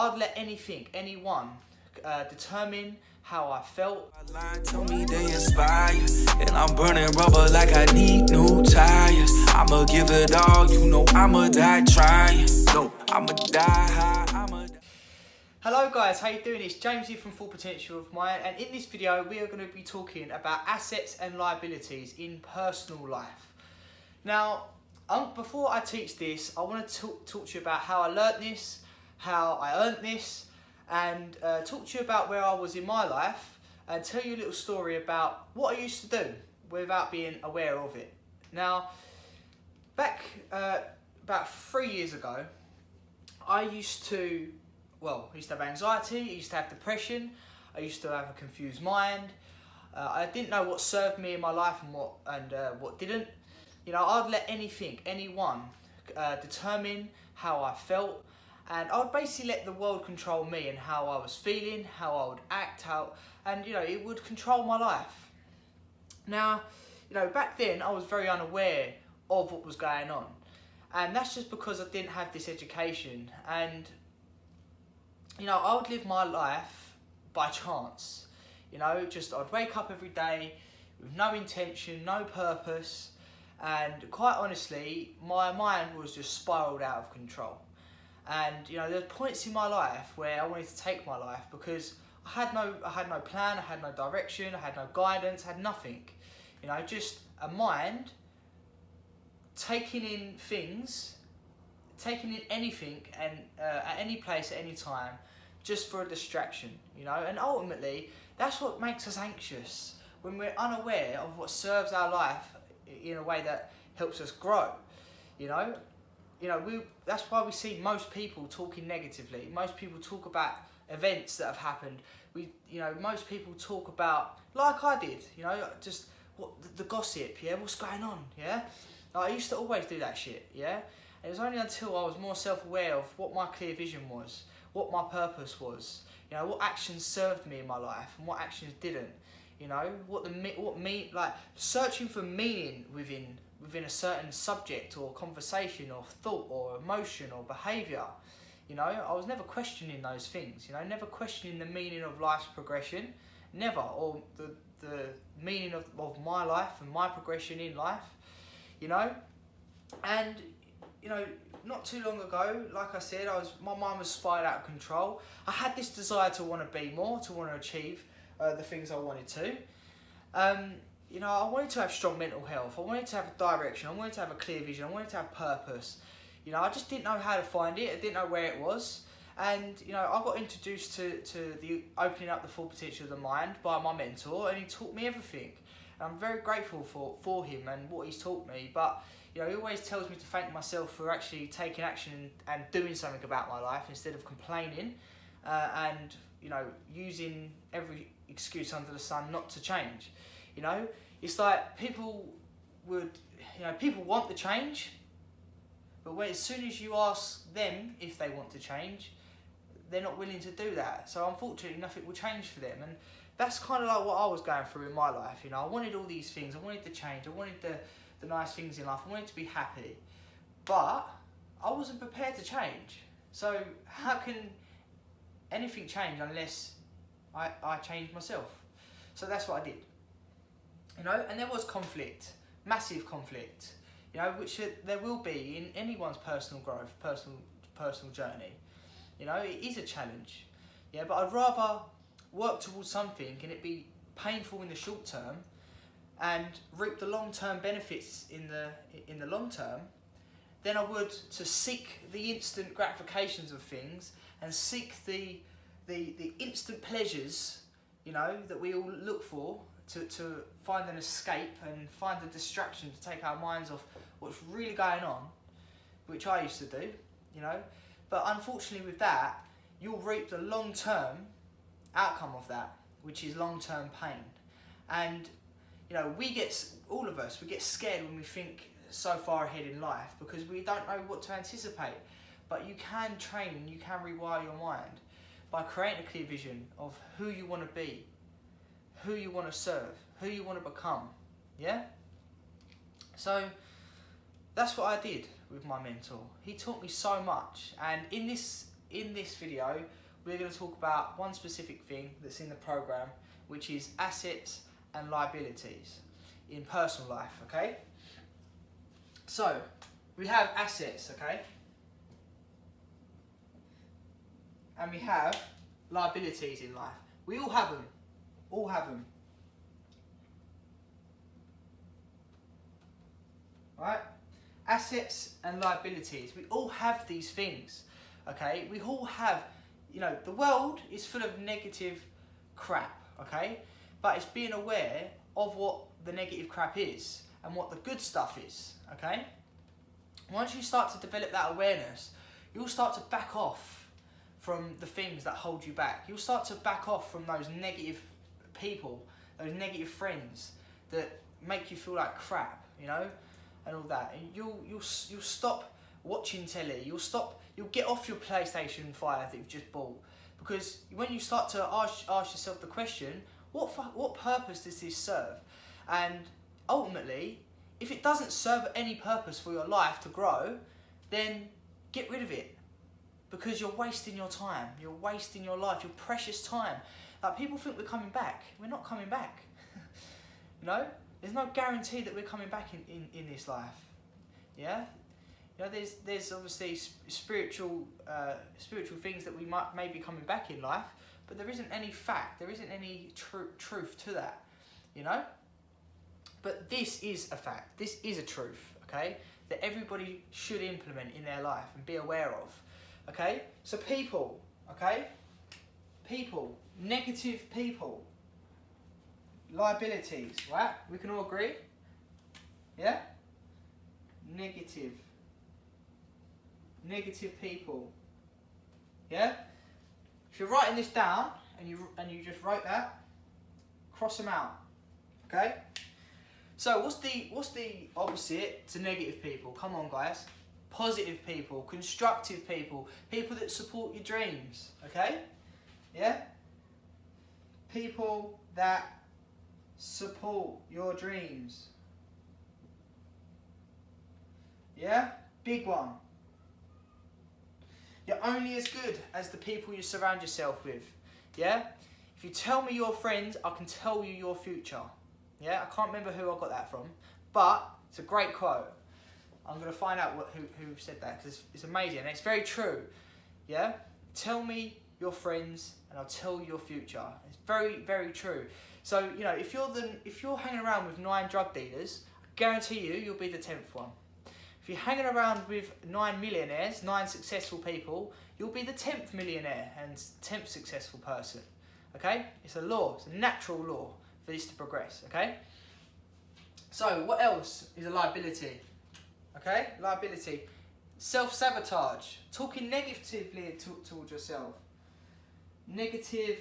I'd let anything, anyone determine how I felt. Tell me they inspire, and I'm burning rubber like I need new tires. I'ma give it all, you know I'ma die trying. No, I'ma die high, Hello guys, how you doing? It's James here from Full Potential of Mine, and in this video we are going to be talking about assets and liabilities in personal life. Now, before I teach this, I want to talk to you about how I learnt this, how I earned this, and talk to you about where I was in my life, and tell you a little story about what I used to do without being aware of it. Now, back about 3 years ago, I used to have anxiety, I used to have depression, I used to have a confused mind. I didn't know what served me in my life and what didn't. You know, I'd let anything, anyone determine how I felt, and I would basically let the world control me and how I was feeling, how I would act, and you know, it would control my life. Now, you know, back then I was very unaware of what was going on, and that's just because I didn't have this education. And you know, I would live my life by chance. You know, I'd wake up every day with no intention, no purpose, and quite honestly, my mind was just spiraled out of control. And you know, there were points in my life where I wanted to take my life because I had no plan, I had no direction, I had no guidance, I had nothing. You know, just a mind taking in things, taking in anything, and at any place, at any time, just for a distraction, you know. And ultimately, that's what makes us anxious, when we're unaware of what serves our life in a way that helps us grow, you know. That's why we see most people talking negatively. Most people talk about events that have happened. Most people talk about, like I did, you know, just the gossip, yeah, what's going on, yeah. Like, I used to always do that shit, yeah. And it was only until I was more self-aware of what my clear vision was, what my purpose was, you know, what actions served me in my life and what actions didn't, you know, searching for meaning within a certain subject or conversation or thought or emotion or behaviour. You know, I was never questioning those things, you know, never questioning the meaning of life's progression, never, or the meaning of my life and my progression in life, you know. And you know, not too long ago, like I said, my mind was spiraled out of control. I had this desire to want to be more, to want to achieve the things I wanted to. You know, I wanted to have strong mental health. I wanted to have a direction. I wanted to have a clear vision. I wanted to have purpose. You know, I just didn't know how to find it. I didn't know where it was. And, you know, I got introduced to the opening up the full potential of the mind by my mentor, and he taught me everything. And I'm very grateful for him and what he's taught me. But, you know, he always tells me to thank myself for actually taking action and doing something about my life instead of complaining and, you know, using every excuse under the sun not to change. You know, it's like people want the change, but as soon as you ask them if they want to change, they're not willing to do that. So unfortunately, nothing will change for them. And that's kind of like what I was going through in my life. You know, I wanted all these things. I wanted the change. I wanted the nice things in life. I wanted to be happy, but I wasn't prepared to change. So how can anything change unless I change myself? So that's what I did. You know, and there was conflict, massive conflict, you know, which there will be in anyone's personal growth, personal journey. You know, it is a challenge, yeah, but I'd rather work towards something and it be painful in the short term and reap the long-term benefits in the long term than I would to seek the instant gratifications of things and seek the instant pleasures, you know, that we all look for to find an escape and find a distraction to take our minds off what's really going on, which I used to do, you know. But unfortunately with that, you'll reap the long-term outcome of that, which is long-term pain. And, you know, all of us get scared when we think so far ahead in life because we don't know what to anticipate. But you can train, you can rewire your mind by creating a clear vision of who you want to be, who you want to serve, who you want to become, yeah? So that's what I did with my mentor. He taught me so much, and in this in this video, we're going to talk about one specific thing that's in the program, which is assets and liabilities in personal life, okay? So, we have assets, okay? And we have liabilities in life. We all have them. All have them. Right? Assets and liabilities. We all have these things. Okay? We all have, the world is full of negative crap, okay? But it's being aware of what the negative crap is and what the good stuff is, okay? Once you start to develop that awareness, you'll start to back off from the things that hold you back. You'll start to back off from those negative people, those negative friends that make you feel like crap, and all that. And you'll stop watching telly. You'll get off your PlayStation 5 that you've just bought, because when you start to ask yourself the question, what purpose does this serve? And ultimately, if it doesn't serve any purpose for your life to grow, then get rid of it, because you're wasting your time. You're wasting your life, your precious time. Like, people think we're coming back. We're not coming back. There's no guarantee that we're coming back in this life. Yeah. There's obviously spiritual things that we may be coming back in life, but there isn't any fact, there isn't any truth to that, But this is a fact, this is a truth, okay, that everybody should implement in their life and be aware of, okay? So people, okay? People, negative people, liabilities, right? We can all agree? Yeah? Negative people, yeah? If you're writing this down and you just wrote that, cross them out, okay? So what's the opposite to negative people? Come on, guys. Positive people, constructive people, people that support your dreams, okay? Yeah? People that support your dreams. Yeah? Big one. You're only as good as the people you surround yourself with. Yeah? If you tell me your friends, I can tell you your future. Yeah? I can't remember who I got that from, but it's a great quote. I'm going to find out who said that, because it's amazing and it's very true. Yeah? Tell me your friends and I'll tell you your future. It's very, very true. So, if you're hanging around with 9 drug dealers, I guarantee you'll be the 10th one. If you're hanging around with 9 millionaires, 9 successful people, you'll be the 10th millionaire and 10th successful person. Okay? It's a law, it's a natural law for this to progress. Okay? So, what else is a liability? Okay? Liability. Self-sabotage. Talking negatively towards yourself. Negative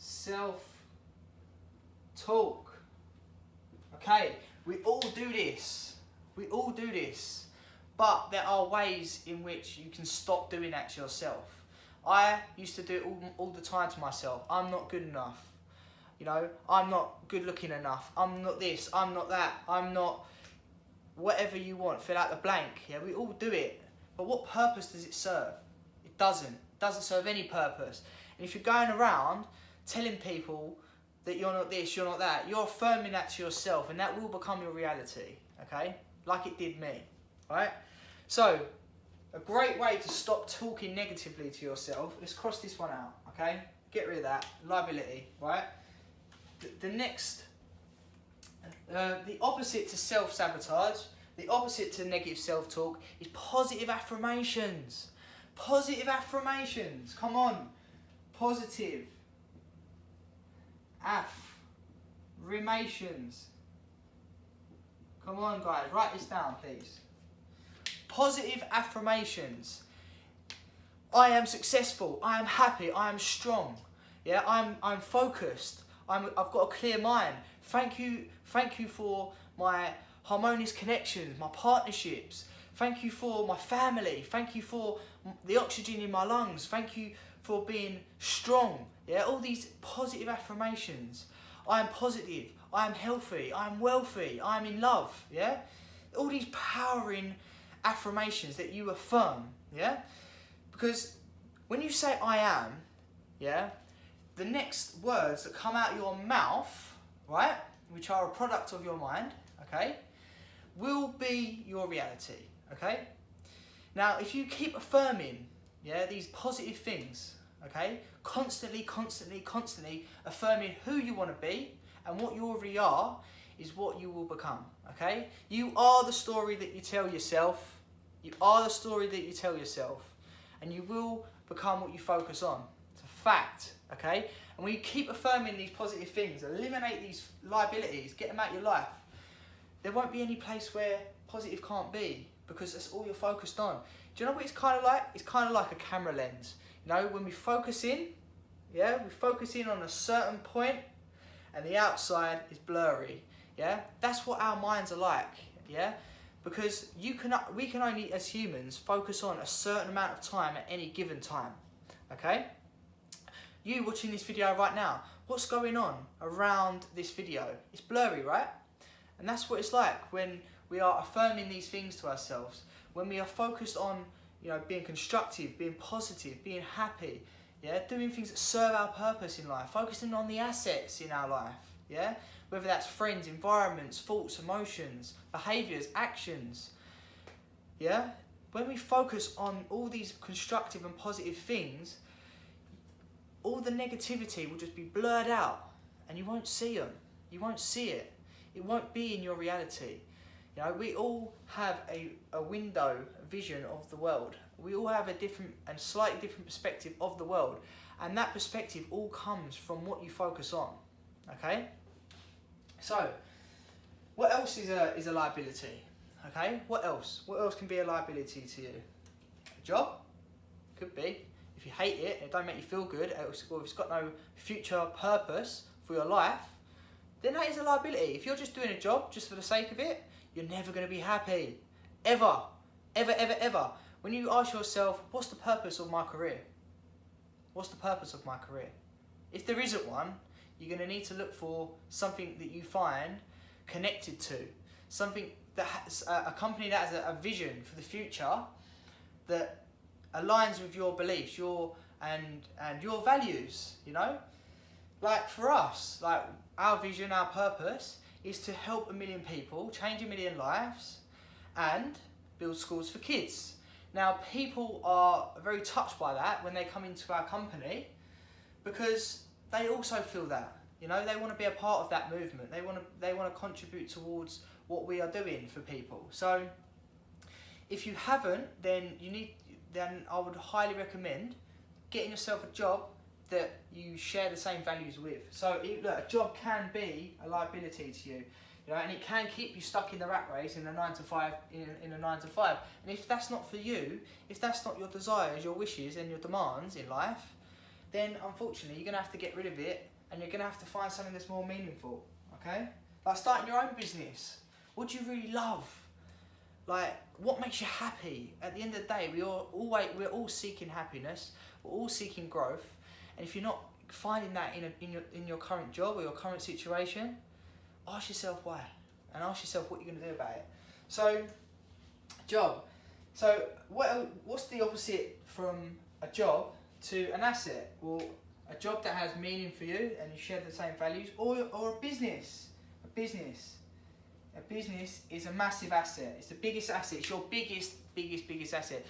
self-talk. Okay? We all do this. We all do this. But there are ways in which you can stop doing that to yourself. I used to do it all the time to myself. I'm not good enough. I'm not good looking enough. I'm not this. I'm not that. I'm not whatever you want. Fill out the blank. Yeah, we all do it. But what purpose does it serve? It doesn't. It doesn't serve any purpose. And if you're going around telling people that you're not this, you're not that, you're affirming that to yourself, and that will become your reality, okay? Like it did me, right? So, a great way to stop talking negatively to yourself, let's cross this one out, okay? Get rid of that, liability, right? The next, the opposite to self-sabotage, the opposite to negative self-talk is positive affirmations. Positive affirmations, come on. Positive affirmations. Come on, guys, write this down, please. Positive affirmations. I am successful. I am happy. I am strong. Yeah, I'm focused. I've got a clear mind. Thank you for my harmonious connections, my partnerships. Thank you for my family. Thank you for the oxygen in my lungs. Thank you for being strong. Yeah, all these positive affirmations. I am positive. I am healthy. I am wealthy. I am in love. Yeah, all these powering affirmations that you affirm. Yeah? Because when you say I am, yeah, the next words that come out your mouth, right, which are a product of your mind, okay, will be your reality, okay? Now, if you keep affirming, yeah, these positive things, okay, constantly affirming who you want to be and what you already are is what you will become, okay? You are the story that you tell yourself. You are the story that you tell yourself, and you will become what you focus on. It's a fact, okay? And when you keep affirming these positive things, eliminate these liabilities, get them out of your life, there won't be any place where positive can't be, because that's all you're focused on. Do you know what it's kind of like? It's kind of like a camera lens. You know, when we focus in, yeah, we focus in on a certain point, and the outside is blurry, yeah? That's what our minds are like, yeah? Because we can only, as humans, focus on a certain amount of time at any given time, okay? You watching this video right now, what's going on around this video? It's blurry, right? And that's what it's like when we are affirming these things to ourselves, when we are focused on, you know, being constructive, being positive, being happy, yeah, doing things that serve our purpose in life, focusing on the assets in our life, yeah, whether that's friends, environments, thoughts, emotions, behaviours, actions, yeah. When we focus on all these constructive and positive things, all the negativity will just be blurred out, and you won't see them. You won't see it. It won't be in your reality. You know, we all have a window, a vision of the world. We all have a different and slightly different perspective of the world, and that perspective all comes from what you focus on. Okay. So, what else is a liability? Okay. What else? What else can be a liability to you? A job? Could be. If you hate it, it don't make you feel good, or if it's got no future purpose for your life, then that is a liability. If you're just doing a job just for the sake of it, you're never going to be happy. Ever. Ever, ever, ever. When you ask yourself, what's the purpose of my career? What's the purpose of my career? If there isn't one, you're going to need to look for something that you find connected to. Something that has a company that has a vision for the future that aligns with your beliefs, and your values, you know? Like for us, like our vision, our purpose is to help 1 million people, change 1 million lives, and build schools for kids. Now, people are very touched by that when they come into our company, because they also feel that, you know, they want to be a part of that movement. They want to contribute towards what we are doing for people. So, if you haven't, then I would highly recommend getting yourself a job that you share the same values with. So look, a job can be a liability to you, you know, and it can keep you stuck in the rat race in a 9 to 5, in a 9 to 5. And if that's not for you, if that's not your desires, your wishes and your demands in life, then unfortunately you're gonna have to get rid of it, and you're gonna have to find something that's more meaningful. Okay? Like starting your own business. What do you really love? Like, what makes you happy? At the end of the day, we're all seeking happiness. We're all seeking growth. And if you're not finding that in your current job or your current situation, ask yourself why, and ask yourself what you're going to do about it. So, job. So, what's the opposite from a job to an asset? Well, a job that has meaning for you and you share the same values, or a business. A business is a massive asset. It's the biggest asset. It's your biggest asset.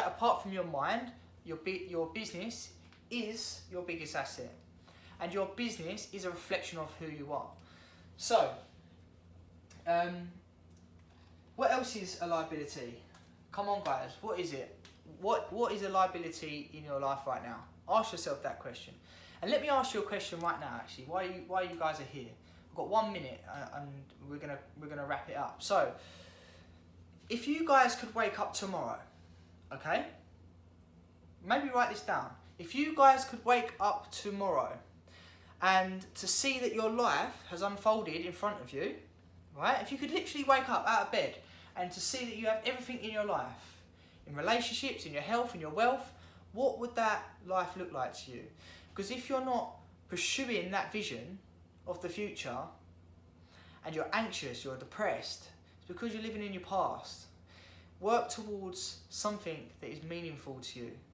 Apart from your mind, your business is your biggest asset, and your business is a reflection of who you are. So, what else is a liability? Come on, guys. What is it? What is a liability in your life right now? Ask yourself that question. And let me ask you a question right now. Actually, why you guys are here? We've got 1 minute, and we're gonna wrap it up. So, if you guys could wake up tomorrow, okay? Maybe write this down. If you guys could wake up tomorrow and to see that your life has unfolded in front of you, right? If you could literally wake up out of bed and to see that you have everything in your life, in relationships, in your health, in your wealth, what would that life look like to you? Because if you're not pursuing that vision of the future and you're anxious, you're depressed, it's because you're living in your past. Work towards something that is meaningful to you.